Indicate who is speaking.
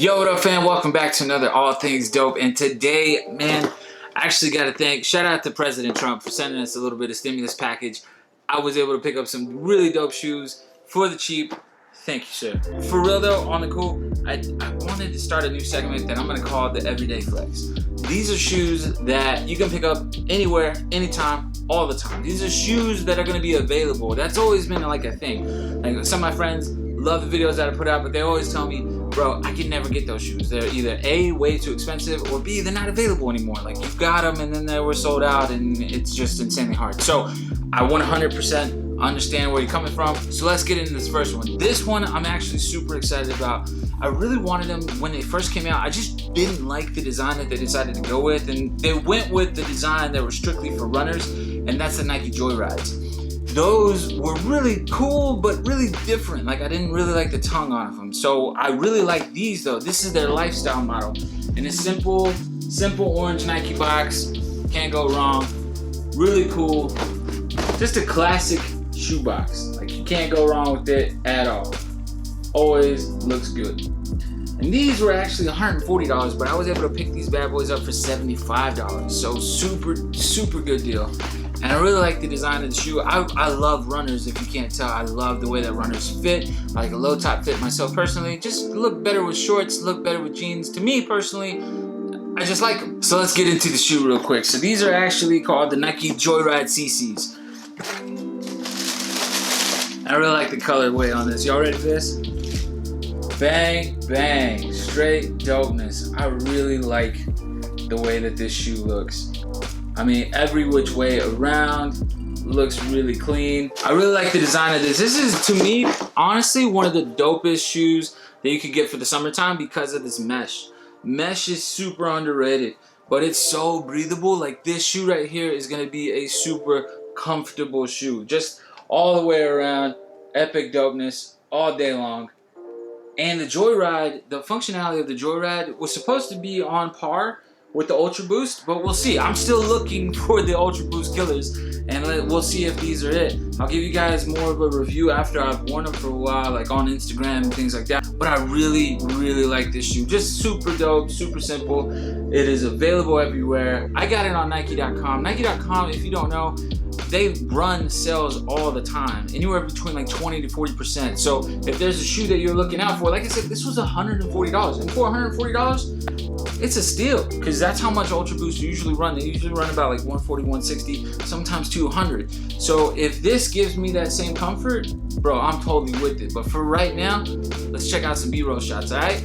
Speaker 1: Yo, what up, fam? Welcome back to another All Things Dope. And today, man, I actually got to thank, shout out to President Trump for sending us a little bit of stimulus package. I was able to pick up some really dope shoes for the cheap. Thank you, sir. For real though, on the cool, I wanted to start a new segment that I'm going to call the Everyday Flex. These are shoes that you can pick up anywhere, anytime, all the time. These are shoes that are going to be available. That's always been like a thing. Like some of my friends love the videos that I put out, but they always tell me, bro, I can never get those shoes. They're either A, way too expensive, or B, they're not available anymore. Like, you've got them and then they were sold out and it's just insanely hard. So I 100% understand where you're coming from. So let's get into this first one. This one I'm actually super excited about. I really wanted them when they first came out. I just didn't like the design that they decided to go with, and they went with the design that was strictly for runners, and that's the Nike Joyrides. Those were really cool, but really different. Like, I didn't really like the tongue on them. So I really like these though. This is their lifestyle model. And it's simple orange Nike box. Can't go wrong. Really cool. Just a classic shoe box. Like, you can't go wrong with it at all. Always looks good. And these were actually $140, but I was able to pick these bad boys up for $75. So super good deal. And I really like the design of the shoe. I love runners, if you can't tell. I love the way that runners fit. I like a low top fit myself personally. Just look better with shorts, look better with jeans. To me personally, I just like them. So let's get into the shoe real quick. So these are actually called the Nike Joyride CCs. I really like the colorway on this. Y'all ready for this? Bang, bang, straight dopeness. I really like the way that this shoe looks. I mean, every which way around, looks really clean. I really like the design of this. This is, to me, honestly, one of the dopest shoes that you could get for the summertime because of this mesh. Mesh is super underrated, but it's so breathable. Like, this shoe right here is gonna be a super comfortable shoe. Just all the way around, epic dopeness, all day long. And the Joyride, the functionality of the Joyride was supposed to be on par with the Ultra Boost, but we'll see. I'm still looking for the Ultra Boost killers, and we'll see if these are it. I'll give you guys more of a review after I've worn them for a while, like on Instagram and things like that. But I really like this shoe. Just super dope, super simple. It is available everywhere. I got it on Nike.com. Nike.com, if you don't know, they run sales all the time, anywhere between like 20 to 40%. So if there's a shoe that you're looking out for, like I said, this was $140, and for $140, it's a steal, because that's how much Ultra Boost usually run. They usually run about like 140, 160, sometimes 200. So if this gives me that same comfort, bro, I'm totally with it. But for right now, let's check out some B-roll shots, all right?